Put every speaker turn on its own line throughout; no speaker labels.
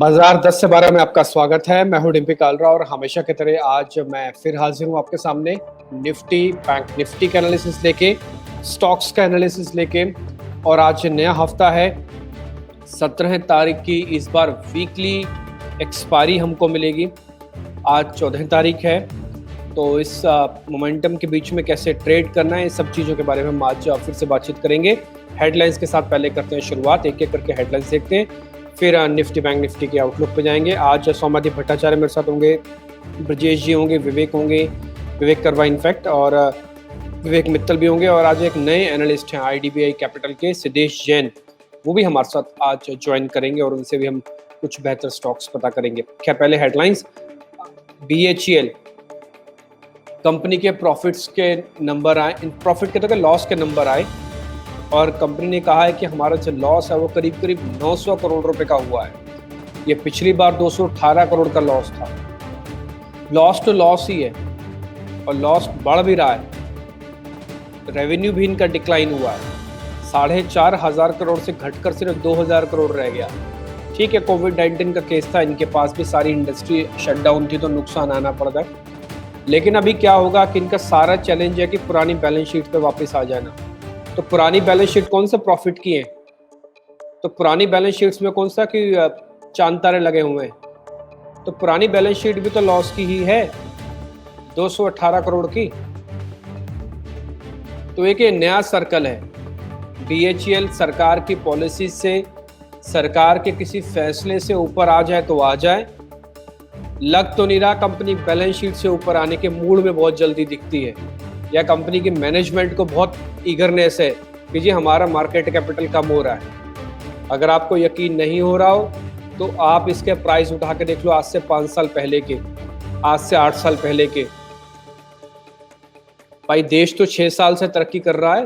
बाजार 10 से 12 में आपका स्वागत है। मैं हूं डिम्पी कालरा और हमेशा की तरह आज मैं फिर हाजिर हूं आपके सामने निफ्टी बैंक निफ्टी का एनालिसिस लेके, स्टॉक्स का एनालिसिस लेके। और आज नया हफ्ता है, 17 तारीख की इस बार वीकली एक्सपायरी हमको मिलेगी। आज 14 तारीख है, तो इस मोमेंटम के बीच में कैसे ट्रेड करना है, इस सब चीज़ों के बारे में हम आज फिर से बातचीत करेंगे। हेडलाइंस के साथ पहले करते हैं शुरुआत, एक एक करके हेडलाइंस देखते हैं, फिर निफ्टी बैंक निफ्टी के आउटलुक पे जाएंगे। आज सौम्यदीप भट्टाचार्य मेरे साथ होंगे, ब्रजेश जी होंगे, विवेक करवा इनफैक्ट, और विवेक मित्तल भी होंगे। और आज एक नए एनालिस्ट हैं IDBI कैपिटल के, सिद्धेश जैन, वो भी हमारे साथ आज ज्वाइन करेंगे और उनसे भी हम कुछ बेहतर स्टॉक्स पता करेंगे। क्या पहले हेडलाइंस, BHEL कंपनी के प्रॉफिट्स के नंबर आए, प्रॉफिट के तो लॉस के नंबर आए, और कंपनी ने कहा है कि हमारा जो लॉस है वो करीब करीब 900 करोड़ रुपए का हुआ है। ये पिछली बार 218 करोड़ का लॉस था। लॉस तो लॉस ही है, और लॉस बढ़ भी रहा है। रेवेन्यू भी इनका डिक्लाइन हुआ है, 4,500 करोड़ से घटकर सिर्फ 2,000 करोड़ रह गया। ठीक है, कोविड-19 का केस था, इनके पास भी सारी इंडस्ट्री शटडाउन थी, तो नुकसान आना पड़ गया। लेकिन अभी क्या होगा कि इनका सारा चैलेंज है कि पुरानी बैलेंस शीट पे वापस आ जाना। तो पुरानी बैलेंस शीट कौन सा प्रॉफिट की है, तो पुरानी बैलेंस शीट्स में कौन सा कि चांद तारे लगे हुए हैं, तो पुरानी बैलेंस शीट भी तो लॉस की ही है, 218 करोड़ की। तो एक नया सर्कल है। BHEL सरकार की पॉलिसी से, सरकार के किसी फैसले से ऊपर आ जाए तो आ जाए। लग तो नहीं रहा कंपनी बैलेंस शीट से ऊपर आने के मूड में बहुत जल्दी दिखती है, या कंपनी की मैनेजमेंट को बहुत ईगरनेस है कि जी हमारा मार्केट कैपिटल कम हो रहा है। अगर आपको यकीन नहीं हो रहा हो तो आप इसके प्राइस उठा के देख लो, आज से 5 साल पहले के, आज से 8 साल पहले के। भाई देश तो 6 साल से तरक्की कर रहा है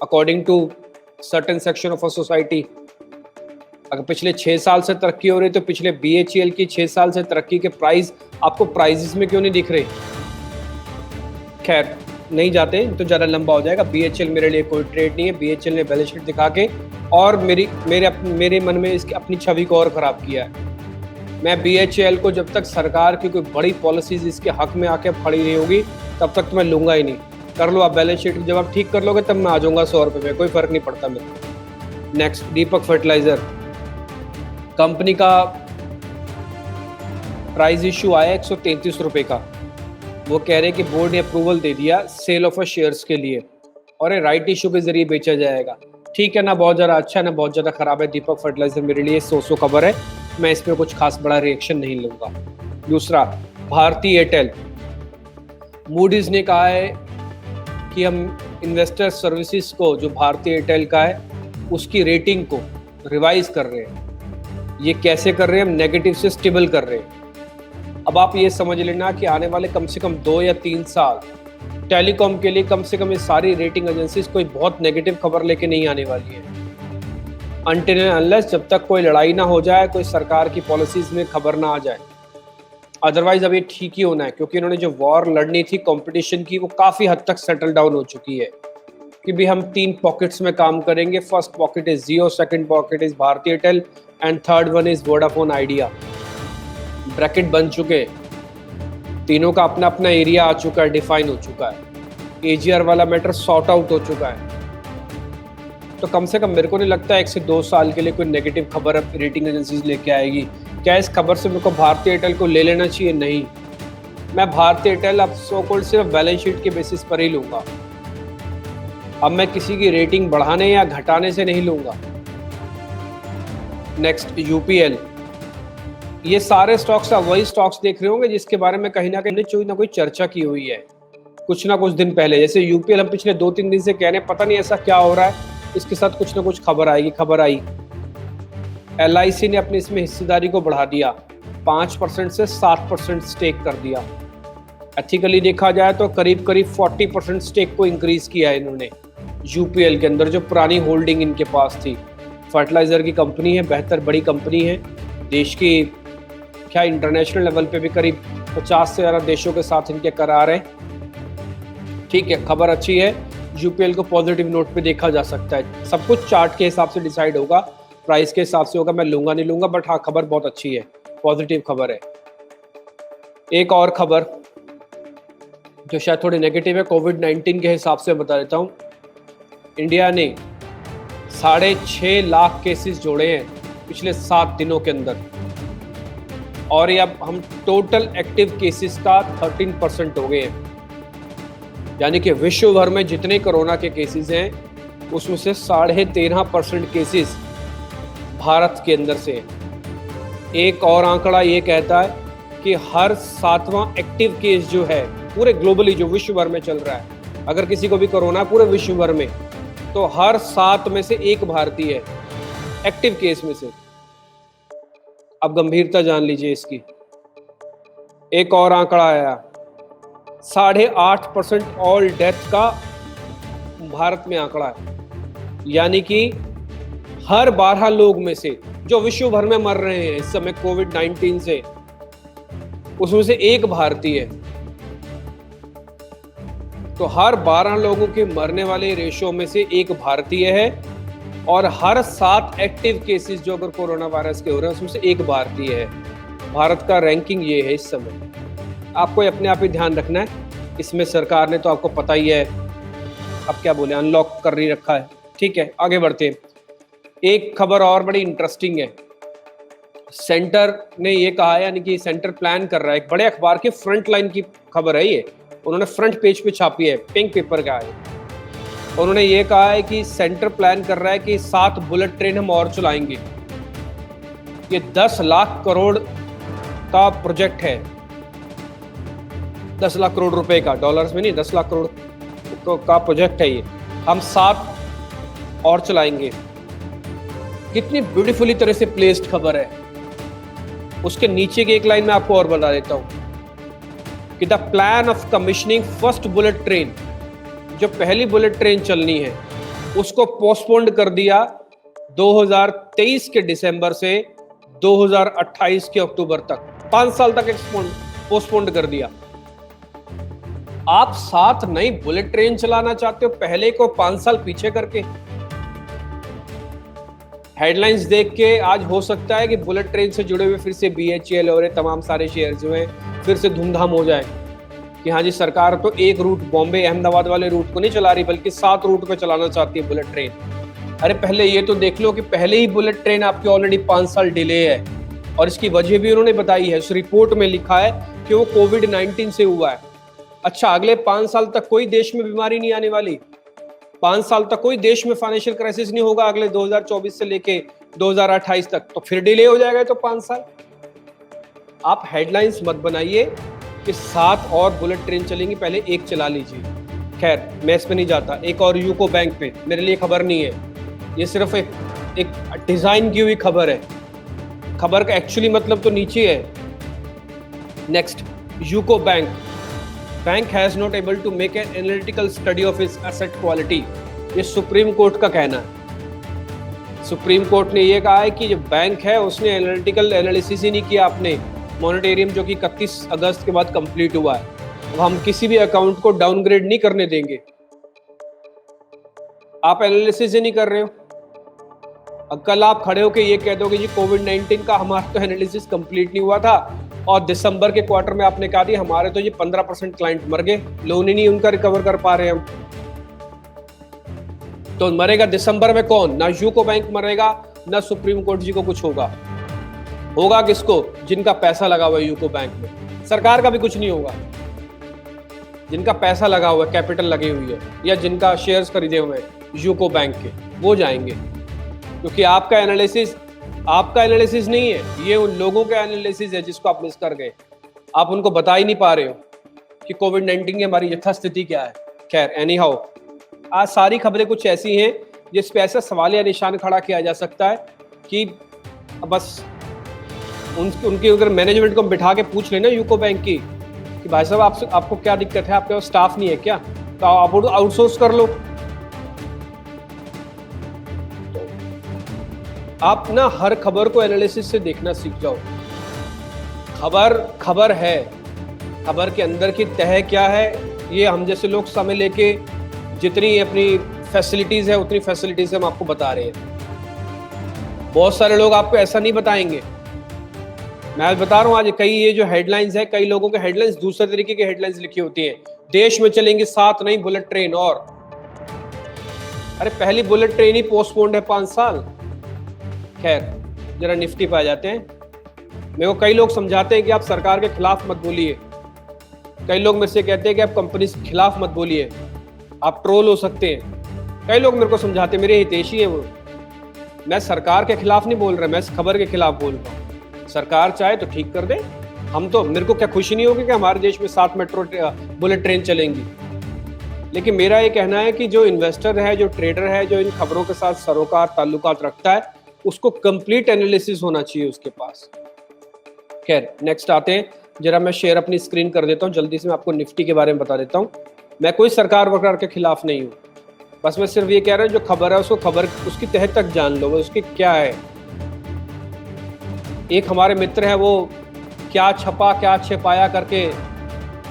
according to certain section of a society. अगर पिछले 6 साल से तरक्की हो रही तो पिछले BHEL की 6 साल से तरक्की के प्राइस आपको प्राइजेस में क्यों नहीं दिख रहे? खैर नहीं जाते तो ज़्यादा लंबा हो जाएगा। BHEL मेरे लिए कोई ट्रेड नहीं है। BHEL ने बैलेंस शीट दिखा के और मेरे मन में इसकी अपनी छवि को और ख़राब किया है। मैं BHEL को जब तक सरकार की कोई बड़ी पॉलिसीज इसके हक में आके खड़ी नहीं होगी तब तक तो मैं लूँगा ही नहीं। कर लो आप बैलेंस शीट, जब आप ठीक कर लोगे तब मैं आ जाऊँगा 100 रुपये में, कोई फ़र्क नहीं पड़ता मेरे को। नेक्स्ट, दीपक फर्टिलाइज़र कंपनी का प्राइस इशू आया 133 रुपये का। वो कह रहे कि बोर्ड ने अप्रूवल दे दिया सेल ऑफ शेयर्स के लिए, और ये राइट इशू के जरिए बेचा जाएगा। ठीक है ना, बहुत ज़्यादा अच्छा है ना बहुत ज़्यादा ख़राब है। दीपक फर्टिलाइजर मेरे लिए सो खबर है, मैं इसमें कुछ खास बड़ा रिएक्शन नहीं लूँगा। दूसरा, भारती एयरटेल, मूडीज़ ने कहा है कि हम इन्वेस्टर सर्विसेज को, जो भारती एयरटेल का है, उसकी रेटिंग को रिवाइज कर रहे हैं। ये कैसे कर रहे हैं? हम नेगेटिव से स्टेबल कर रहे हैं। अब आप ये समझ लेना कि आने वाले कम से कम 2 या 3 साल टेलीकॉम के लिए कम से कम ये सारी रेटिंग एजेंसीज कोई बहुत नेगेटिव खबर लेके नहीं आने वाली है, अनटिल एंड अनलेस जब तक कोई लड़ाई ना हो जाए, कोई सरकार की पॉलिसीज में खबर ना आ जाए। अदरवाइज अब ये ठीक ही होना है, क्योंकि इन्होंने जो वॉर लड़नी थी कंपटीशन की, वो काफ़ी हद तक सेटल डाउन हो चुकी है कि भी हम 3 पॉकेट्स में काम करेंगे। First pocket is Jio, second pocket is Bharti Airtel, and third one is Vodafone Idea. Bracket बन चुके, तीनों का अपना अपना एरिया आ चुका है, डिफाइन हो चुका है। AGR वाला मैटर सॉर्ट आउट हो चुका है। तो कम से कम मेरे को नहीं लगता 1 से 2 साल के लिए कोई नेगेटिव खबर अब रेटिंग एजेंसीज लेके आएगी। क्या इस खबर से मेरे को भारती एयरटेल को ले लेना चाहिए? नहीं, मैं भारती एयरटेल अब सो कॉल्ड सिर्फ बैलेंस शीट के बेसिस पर ही लूँगा। अब मैं किसी की रेटिंग बढ़ाने या घटाने से नहीं लूँगा। नेक्स्ट, UPL, ये सारे स्टॉक्स आप वही स्टॉक्स देख रहे होंगे जिसके बारे में कहीं ना कोई चर्चा की हुई है कुछ ना कुछ दिन पहले। जैसे UPL हम पिछले 2-3 दिन से कह रहे हैं, पता नहीं ऐसा क्या हो रहा है, इसके साथ कुछ ना कुछ खबर आएगी। खबर आई, LIC ने अपनी इसमें हिस्सेदारी को बढ़ा दिया, 5% से 7% स्टेक कर दिया। एथिकली देखा जाए तो करीब करीब 40% स्टेक को इंक्रीज किया है इन्होंने UPL के अंदर, जो पुरानी होल्डिंग इनके पास थी। फर्टिलाइजर की कंपनी है, बेहतर बड़ी कंपनी है, देश की क्या इंटरनेशनल लेवल पे भी करीब 50 से ज़्यादा देशों के साथ इनके करार हैं। ठीक है, खबर अच्छी है। UPL को पॉजिटिव नोट पे देखा जा सकता है। सब कुछ चार्ट के हिसाब से डिसाइड होगा, प्राइस के हिसाब से होगा, मैं लूँगा नहीं लूँगा, बट हाँ खबर बहुत अच्छी है, पॉजिटिव खबर है। एक और खबर जो शायद थोड़ी नेगेटिव है, कोविड-19 के हिसाब से बता देता हूँ। इंडिया ने 6.5 लाख केसेस जोड़े हैं पिछले 7 दिनों के अंदर, और ये अब हम टोटल एक्टिव केसेस का 13% हो गए हैं। यानी कि विश्व भर में जितने कोरोना के केसेस हैं उसमें से 13.5% केसेस भारत के अंदर से हैं। एक और आंकड़ा ये कहता है कि हर 7वां एक्टिव केस जो है पूरे ग्लोबली, जो विश्व भर में चल रहा है, अगर किसी को भी कोरोना पूरे विश्व भर में, तो हर 7 में से 1 भारतीय है एक्टिव केस में से। अब गंभीरता जान लीजिए इसकी। एक और आंकड़ा आया, 8.5% ऑल डेथ का भारत में आंकड़ा है। यानी कि हर 12 लोग में से जो विश्व भर में मर रहे हैं इस समय कोविड-19 से, उसमें से 1 भारतीय है। तो हर 12 लोगों के मरने वाले रेशो में से 1 भारतीय है, और हर 7 एक्टिव केसेस जो अगर कोरोना वायरस के हो रहे हैं उसमें से 1 भारतीय है। भारत का रैंकिंग ये है इस समय। आपको अपने आप ही ध्यान रखना है। इसमें सरकार ने तो आपको पता ही है, अब क्या बोले, अनलॉक कर ही रखा है। ठीक है, आगे बढ़ते हैं। एक खबर और बड़ी इंटरेस्टिंग है। सेंटर ने ये कहा है, यानी कि सेंटर प्लान कर रहा है, एक बड़े अखबार के फ्रंट लाइन की खबर है ये, उन्होंने फ्रंट पेज पे छापी है, पिंक पेपर का है। उन्होंने ये कहा है कि सेंटर प्लान कर रहा है कि 7 बुलेट ट्रेन हम और चलाएंगे। ये 10 लाख करोड़ का प्रोजेक्ट है, 10 लाख करोड़ रुपए का, डॉलर्स में नहीं, 10 लाख करोड़ का प्रोजेक्ट है ये। हम 7 और चलाएंगे। कितनी ब्यूटीफुली तरह से प्लेस्ड खबर है। उसके नीचे की एक लाइन में आपको और बता देता हूं कि the plan of commissioning first bullet train, जो पहली बुलेट ट्रेन चलनी है उसको पोस्टपोन्ड कर दिया 2023 के दिसंबर से 2028 के अक्टूबर तक, 5 साल तक पोस्टपोन्ड कर दिया। आप 7 नई बुलेट ट्रेन चलाना चाहते हो, पहले को 5 साल पीछे करके। हेडलाइंस देख के आज हो सकता है कि बुलेट ट्रेन से जुड़े हुए फिर से BHEL और तमाम सारे शेयर जो हैं फिर से धूमधाम हो जाए कि हाँ जी, सरकार तो एक रूट बॉम्बे अहमदाबाद वाले रूट को नहीं चला रही, बल्कि 7 रूट पे चलाना चाहती है बुलेट ट्रेन। अरे पहले ये तो देख लो कि पहले ही बुलेट ट्रेन आपकी ऑलरेडी 5 साल डिले है, और इसकी वजह भी उन्होंने बताई है। उस रिपोर्ट में लिखा है कि वो कोविड-19 से हुआ है। अच्छा, अगले 5 साल तक कोई देश में बीमारी नहीं आने वाली, 5 साल तक कोई देश में फाइनेंशियल क्राइसिस नहीं होगा अगले 2024 से लेके 2028 तक, तो फिर डिले हो जाएगा तो 5 साल। आप हेडलाइंस मत बनाइए कि 7 और बुलेट ट्रेन चलेंगी, पहले 1 चला लीजिए। खैर, मैं इस पे नहीं जाता। एक और यूको बैंक पे मेरे लिए खबर नहीं है, ये सिर्फ एक डिजाइन की हुई खबर है। खबर का एक्चुअली मतलब तो नीचे है। Next, UCO bank has not able to make an analytical study of its asset quality. ये सुप्रीम कोर्ट का कहना है। सुप्रीम कोर्ट ने ये कहा है कि जो बैंक है उसने एनालिटिकल एनालिसिस ही नहीं किया अपने मॉनिटरियम, जो कि 31 अगस्त के बाद कंप्लीट हुआ है। अब हम किसी भी अकाउंट को डाउनग्रेड नहीं करने देंगे। आप एनालिसिस ही नहीं कर रहे हो, कल आप खड़े होकर ये कह दोगे जी कोविड-19 का हमारा तो एनालिसिस कंप्लीट नहीं हुआ था, और दिसंबर के क्वार्टर में आपने कहा दिया हमारे तो ये 15% क्लाइंट मर गए, लोन ही नहीं उनका रिकवर कर पा रहे हम। तो मरेगा दिसंबर में कौन? ना यूको बैंक मरेगा, ना सुप्रीम कोर्ट जी को कुछ होगा। होगा किसको? जिनका पैसा लगा हुआ है यूको बैंक में। सरकार का भी कुछ नहीं होगा। जिनका पैसा लगा हुआ है, कैपिटल लगी हुई है, या जिनका शेयर्स खरीदे हुए हैं यूको बैंक के, वो जाएंगे। क्योंकि आपका एनालिसिस नहीं है, ये उन लोगों का एनालिसिस है जिसको आप मिस कर गए। आप उनको बता ही नहीं पा रहे हो कि कोविड-19 की हमारी यथास्थिति क्या है। खैर, एनी हाउ, आज सारी खबरें कुछ ऐसी हैं जिस पे ऐसा सवाल या निशान खड़ा किया जा सकता है कि बस उनकी अगर मैनेजमेंट को बिठा के पूछ लेना यूको बैंक की कि भाई साहब आपको क्या दिक्कत है, आपके पास स्टाफ नहीं है क्या, तो आप आउटसोर्स कर लो। आप ना हर खबर को एनालिसिस से देखना सीख जाओ। खबर है, खबर के अंदर की तह क्या है, ये हम जैसे लोग समय लेके जितनी अपनी फैसिलिटीज है उतनी फैसिलिटीज हम आपको बता रहे हैं। बहुत सारे लोग आपको ऐसा नहीं बताएंगे। मैं आज बता रहा हूँ, आज कई ये जो हेडलाइंस है, कई लोगों के हेडलाइंस दूसरे तरीके की हेडलाइंस लिखी होती है। देश में चलेंगी 7 नई बुलेट ट्रेन और, अरे पहली बुलेट ट्रेन ही पोस्टपोन्ड है 5 साल। खैर, जरा निफ्टी पे आ जाते हैं। मेरे को कई लोग समझाते हैं कि आप सरकार के खिलाफ मत बोलिए, कई लोग मेरे से कहते हैं कि आप कंपनी के खिलाफ मत बोलिए, आप ट्रोल हो सकते हैं। कई लोग मेरे को समझाते हैं, मेरे हितैषी है वो। मैं सरकार के खिलाफ नहीं बोल रहा, मैं इस खबर के खिलाफ बोल रहा हूँ। सरकार चाहे तो ठीक कर दे, हम तो, मेरे को क्या खुशी नहीं होगी कि हमारे देश में 7 मेट्रो बुलेट ट्रेन चलेंगी। लेकिन मेरा ये कहना है कि जो इन्वेस्टर है, जो ट्रेडर है, जो इन खबरों के साथ सरोकार ताल्लुकात रखता है, उसको कंप्लीट एनालिसिस होना चाहिए उसके पास। खैर, नेक्स्ट आते हैं। जरा मैं शेयर अपनी स्क्रीन कर देता हूँ, जल्दी से मैं आपको निफ्टी के बारे में बता देता हूँ। मैं कोई सरकार वकार के खिलाफ नहीं हूँ, बस मैं सिर्फ ये कह रहा हूँ जो खबर है उसको खबर उसकी तह तक जान लो, उसकी क्या है। एक हमारे मित्र है, वो क्या छपा क्या छिपाया करके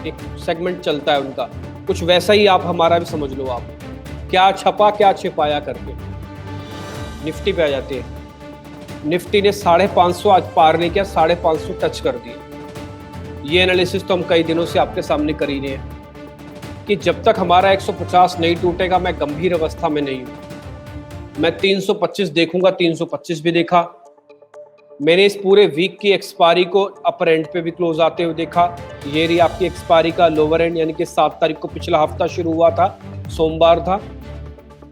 एक सेगमेंट चलता है उनका, कुछ वैसा ही आप हमारा भी समझ लो। आप क्या छपा क्या छिपाया करके। निफ्टी पे आ जाते हैं। निफ्टी ने 550 आज पार नहीं किया, 550 टच कर दिया। ये एनालिसिस तो हम कई दिनों से आपके सामने कर ही रहे हैं कि जब तक हमारा 150 नहीं टूटेगा, मैं गंभीर अवस्था में नहीं हूं। मैं 325 देखूंगा, 325 भी देखा। मैंने इस पूरे वीक की एक्सपायरी को अपर एंड पे भी क्लोज आते हुए देखा। ये रही आपकी एक्सपायरी का लोअर एंड, यानी कि 7 तारीख को पिछला हफ्ता शुरू हुआ था, सोमवार था,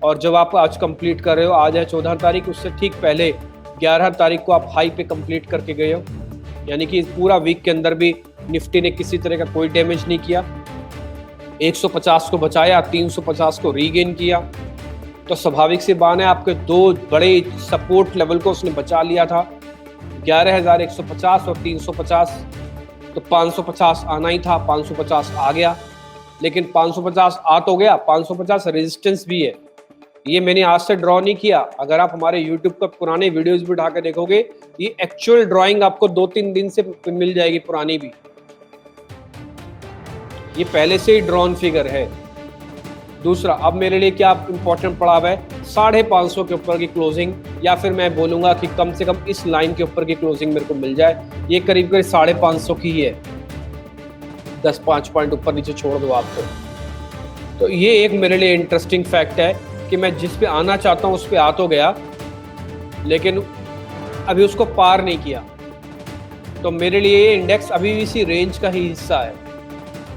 और जब आप आज कंप्लीट कर रहे हो, आज है 14 तारीख, उससे ठीक पहले 11 तारीख को आप हाई पे कंप्लीट करके गए हो। यानी कि इस पूरा वीक के अंदर भी निफ्टी ने किसी तरह का कोई डैमेज नहीं किया। 150 को बचाया, 350 को रीगेन किया। तो स्वाभाविक सी बात है, आपके 2 बड़े सपोर्ट लेवल को उसने बचा लिया था, 11,150 और 350। तो 550 आना ही था, 550 आ गया। लेकिन 550 आ तो गया, 550 रेजिस्टेंस भी है। ये मैंने आज से ड्रॉ नहीं किया। अगर आप हमारे YouTube पर पुराने वीडियोस भी उठा के देखोगे, ये एक्चुअल ड्राइंग आपको 2-3 दिन से मिल जाएगी, पुरानी भी। ये पहले से ही ड्रॉन फिगर है। दूसरा, अब मेरे लिए क्या इंपॉर्टेंट पड़ा हुआ है, 550 के ऊपर की क्लोजिंग, या फिर मैं बोलूंगा कि कम से कम इस लाइन के ऊपर की क्लोजिंग मेरे को मिल जाए। ये करीब करीब 550 की ही है, 10-5 पॉइंट ऊपर नीचे छोड़ दो आपको। तो ये एक मेरे लिए इंटरेस्टिंग फैक्ट है कि मैं जिस पे आना चाहता हूँ उस पे आ तो गया, लेकिन अभी उसको पार नहीं किया। तो मेरे लिए ये इंडेक्स अभी भी इसी रेंज का ही हिस्सा है।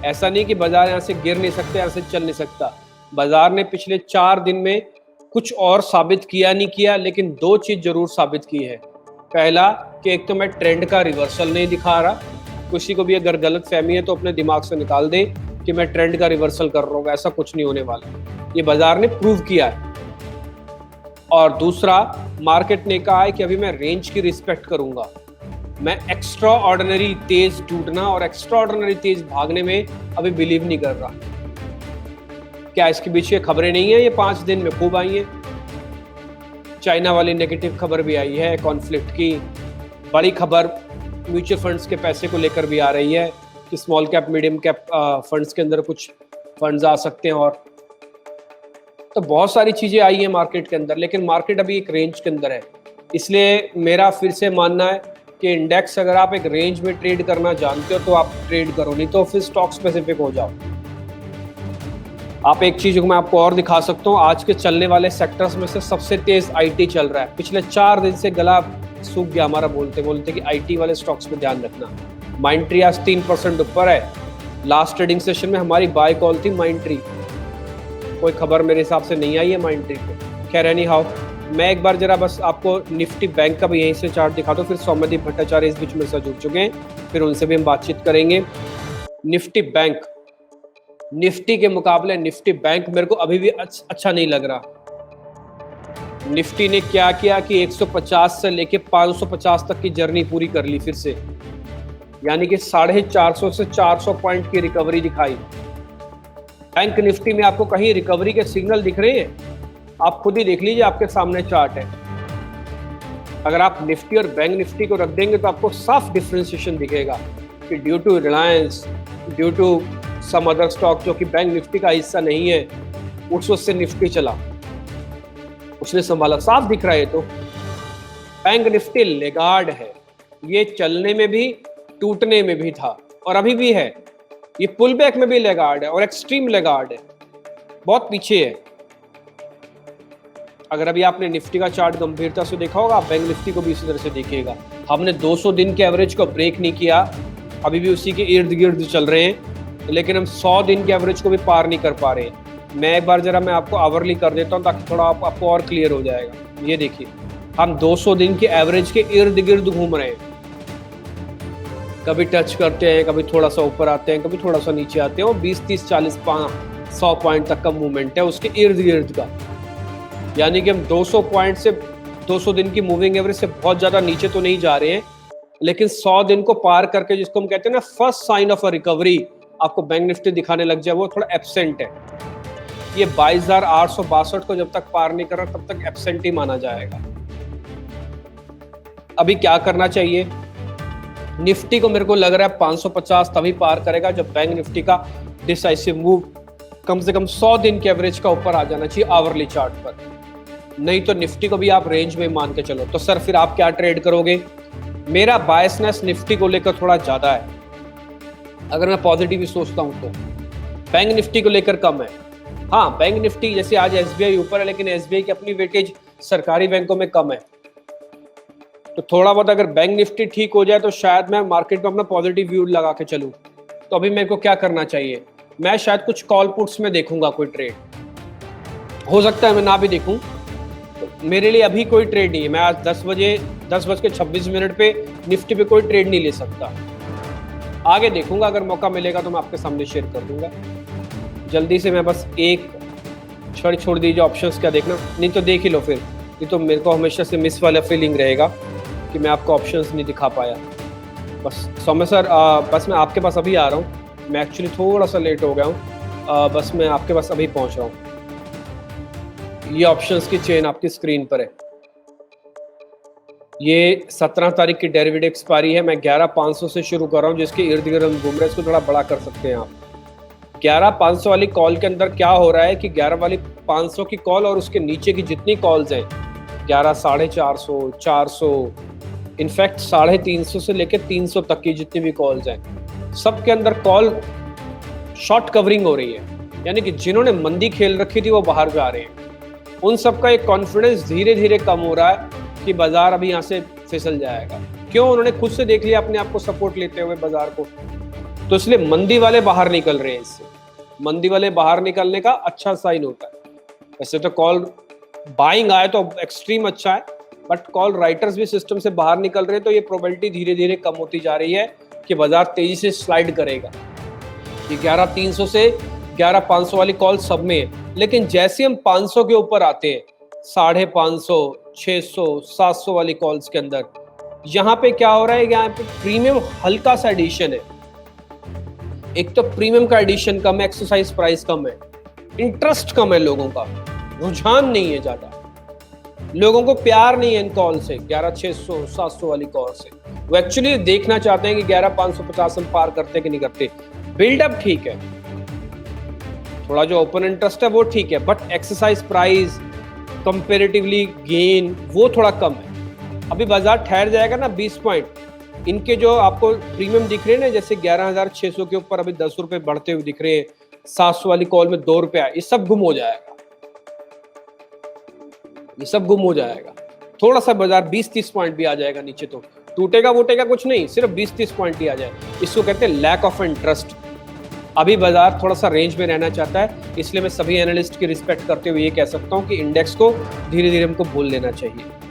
ऐसा नहीं कि बाजार यहाँ से गिर नहीं सकता, यहाँ से चल नहीं सकता। बाजार ने पिछले 4 दिन में कुछ और साबित किया नहीं किया, लेकिन 2 चीज जरूर साबित की है। पहला कि एक तो मैं ट्रेंड का रिवर्सल नहीं दिखा रहा। किसी को भी अगर गलत फहमी है तो अपने दिमाग से निकाल दे कि मैं ट्रेंड का रिवर्सल कर रहा हूँ, ऐसा कुछ नहीं होने वाला। ये बाजार ने प्रूव किया है। और दूसरा, मार्केट ने कहा है कि अभी मैं रेंज की रिस्पेक्ट करूंगा। मैं एक्स्ट्रा ऑर्डिनरी तेज टूटना और एक्स्ट्रा ऑर्डिनरी तेज भागने में अभी बिलीव नहीं कर रहा। क्या इसके पीछे खबरें नहीं है? ये 5 दिन में खूब आई है। चाइना वाली नेगेटिव खबर भी आई है, कॉन्फ्लिक्ट की। बड़ी खबर म्यूचुअल फंड्स के पैसे को लेकर भी आ रही है कि small cap medium cap funds के अंदर कुछ फंड्स आ सकते हैं। और तो बहुत सारी चीजें आई हैं मार्केट के अंदर, लेकिन मार्केट अभी एक रेंज के अंदर है। इसलिए मेरा फिर से मानना है कि इंडेक्स अगर आप एक रेंज में ट्रेड करना जानते हो तो आप ट्रेड करो, नहीं तो फिर स्टॉक स्पेसिफिक हो जाओ। आप एक चीज मैं आपको और दिखा सकता हूँ, आज के चलने वाले सेक्टर्स में से सबसे तेज आईटी चल रहा है। पिछले 4 दिन से गला सूख गया हमारा बोलते बोलते कि आईटी वाले स्टॉक्स पे ध्यान रखना। माइंट्री आज 3% ऊपर है। लास्ट ट्रेडिंग सेशन में हमारी बाय कॉल थी माइंट्री। कोई खबर मेरे हिसाब से नहीं आई है माइंट्री पे। खैर एनी हाउ, मैं एक बार जरा बस आपको निफ्टी बैंक का भी यहीं से चार्ट दिखा दूं, फिर सौम्यदीप भट्टाचार्य इस बीच मेरे साथ जुड़ चुके हैं, फिर उनसे भी हम बातचीत करेंगे। निफ्टी बैंक, निफ्टी के मुकाबले निफ्टी बैंक मेरे को अभी भी अच्छा नहीं लग रहा। निफ्टी ने क्या किया कि 150 से लेके 550 तक की जर्नी पूरी कर ली फिर से, यानी कि 450 से 400 पॉइंट की रिकवरी दिखाई। बैंक निफ्टी में आपको कहीं रिकवरी के सिग्नल दिख रहे हैं? आप खुद ही देख लीजिए, आपके सामने चार्ट है। अगर आप निफ्टी और बैंक निफ्टी को रख देंगे तो आपको साफ डिफरेंशिएशन दिखेगा कि due to Reliance, due to some other stock जो कि बैंक निफ्टी का हिस्सा नहीं है, उस वक्त से निफ्टी चला, उसने संभाला, साफ दिख रहा है। तो बैंक निफ्टी लेगार्ड है, ये चलने में भी टूटने में भी था और अभी भी है। ये पुल बैक में भी लेगार्ड है और एक्सट्रीम लेगार्ड है, बहुत पीछे है। अगर अभी आपने निफ्टी का चार्ट गंभीरता से देखा होगा, आप बैंक निफ्टी को भी इसी तरह से देखिएगा। हमने 200 दिन के एवरेज को ब्रेक नहीं किया, अभी भी उसी के इर्द गिर्द चल रहे हैं, लेकिन हम 100 दिन के एवरेज को भी पार नहीं कर पा रहे हैं। मैं एक बार जरा मैं आपको आवरली कर देता हूँ ताकि थोड़ा आपको और क्लियर हो जाएगा। ये देखिए, हम 200 दिन के एवरेज के इर्द गिर्द घूम रहे हैं, कभी टच करते हैं, कभी थोड़ा सा ऊपर आते हैं, कभी थोड़ा सा नीचे आते हैं, और 20, 30, 40, 100 पॉइंट तक का मूवमेंट है उसके इर्द गिर्द का। यानी कि हम 200 पॉइंट से 200 दिन की मूविंग एवरेज से बहुत ज्यादा नीचे तो नहीं जा रहे हैं, लेकिन 100 दिन को पार करके, जिसको हम कहते हैं ना first sign of a recovery, आपको बैंक निफ्टी दिखाने लग जाए, वो थोड़ा एब्सेंट है। ये 22,862 को जब तक पार नहीं कर रहा तब तक एब्सेंट ही माना जाएगा। अभी क्या करना चाहिए? निफ्टी को मेरे को लग रहा है 550 तभी पार करेगा जब बैंक निफ्टी का डिसाइसिव मूव कम से कम 100 दिन के एवरेज का ऊपर आ जाना चाहिए आवरली चार्ट पर। नहीं तो निफ्टी को भी आप रेंज में मान के चलो। तो सर फिर आप क्या ट्रेड करोगे? मेरा बायसनेस निफ्टी को लेकर थोड़ा ज्यादा है, अगर मैं पॉजिटिव सोचता हूं तो। बैंक निफ्टी को लेकर कम है। हाँ, बैंक निफ्टी जैसे आज एसबीआई ऊपर है, लेकिन एसबीआई की अपनी वेटेज सरकारी बैंकों में कम है, तो थोड़ा बहुत अगर बैंक निफ्टी ठीक हो जाए तो शायद मैं मार्केट में अपना पॉजिटिव व्यू लगा के चलूं। तो अभी मेरे को क्या करना चाहिए? मैं शायद कुछ कॉल पुट्स में देखूंगा कोई ट्रेड, हो सकता है मैं ना भी देखूं। तो मेरे लिए अभी कोई ट्रेड नहीं है। मैं आज 10:26 पे निफ्टी पे कोई ट्रेड नहीं ले सकता। आगे देखूंगा, अगर मौका मिलेगा तो मैं आपके सामने शेयर कर दूंगा। जल्दी से मैं बस एक छोड़ दीजिए ऑप्शंस, क्या देखना, नहीं तो देख ही लो फिर। नहीं तो मेरे को हमेशा से मिस वाला फीलिंग रहेगा कि मैं आपको ऑप्शंस नहीं दिखा पाया। बस सौम्य सर, बस मैं आपके पास अभी आ रहा हूँ। मैं एक्चुअली थोड़ा सा लेट हो गया हूँ, बस मैं आपके पास अभी पहुँच रहा हूँ। ये ऑप्शंस की चेन आपकी स्क्रीन पर है। ये 17 तारीख की डेरिवेटिव एक्सपायरी है। मैं 11,500 से शुरू कर रहा हूँ, जिसके इर्द गिर्द हम घूम रहे हैं। इसको थोड़ा बड़ा कर सकते हैं आप। 11,500 वाली कॉल के अंदर क्या हो रहा है कि 11,500 की कॉल और उसके नीचे की जितनी कॉल्स हैं, 11, 450, 400, इनफैक्ट 350 से लेकर 300 तक की जितनी भी कॉल्स हैं, सब के अंदर कॉल शॉर्ट कवरिंग हो रही है। यानी कि जिन्होंने मंदी खेल रखी थी वो बाहर जा रहे हैं। उन सबका एक कॉन्फिडेंस धीरे धीरे कम हो रहा है कि बाजार अभी यहाँ से फिसल जाएगा। क्यों? उन्होंने खुद से देख लिया अपने आप को सपोर्ट लेते हुए बाजार को, तो इसलिए मंदी वाले बाहर निकल रहे हैं। इससे मंदी वाले बाहर निकलने का अच्छा साइन होता है। वैसे तो कॉल बाइंग आए तो एक्सट्रीम अच्छा है, बट कॉल राइटर्स भी सिस्टम से बाहर निकल रहे हैं, तो ये प्रोबेबिलिटी धीरे धीरे कम होती जा रही है कि बाजार तेजी से स्लाइड करेगा। ये 11,300 से 11,500 वाली कॉल सब में है, लेकिन जैसे हम 500 के ऊपर आते हैं, 550, 600, 700 वाली कॉल्स के अंदर, यहाँ पे क्या हो रहा है? यहाँ पे प्रीमियम हल्का सा एडिशन है। एक तो प्रीमियम का एडिशन कम है, एक्सरसाइज प्राइस कम है, इंटरेस्ट कम है, लोगों का रुझान नहीं है ज्यादा, लोगों को प्यार नहीं है इन कॉल से, 11,600, 700 वाली कॉल से। वो एक्चुअली देखना चाहते हैं कि 11,550 हम पार करते कि नहीं करते। बिल्डअप ठीक है, थोड़ा जो ओपन इंटरेस्ट है वो ठीक है, but exercise price, comparatively gain वो थोड़ा कम है। अभी बाजार ठहर जाएगा ना 20 पॉइंट, इनके जो आपको प्रीमियम दिख रहे हैं ना, जैसे 11,600 के ऊपर अभी 10 रुपए बढ़ते हुए दिख रहे हैं, 700 वाली कॉल में 2 रुपया, ये सब गुम हो जाएगा, ये सब गुम हो जाएगा। थोड़ा सा बाजार 20-30 पॉइंट भी आ जाएगा नीचे तो टूटेगा वूटेगा कुछ नहीं, सिर्फ 20-30 पॉइंट ही आ जाए। इसको कहते हैं लैक ऑफ इंटरेस्ट। अभी बाजार थोड़ा सा रेंज में रहना चाहता है, इसलिए मैं सभी एनालिस्ट की रिस्पेक्ट करते हुए ये कह सकता हूँ कि इंडेक्स को धीरे धीरे हमको भूल लेना चाहिए।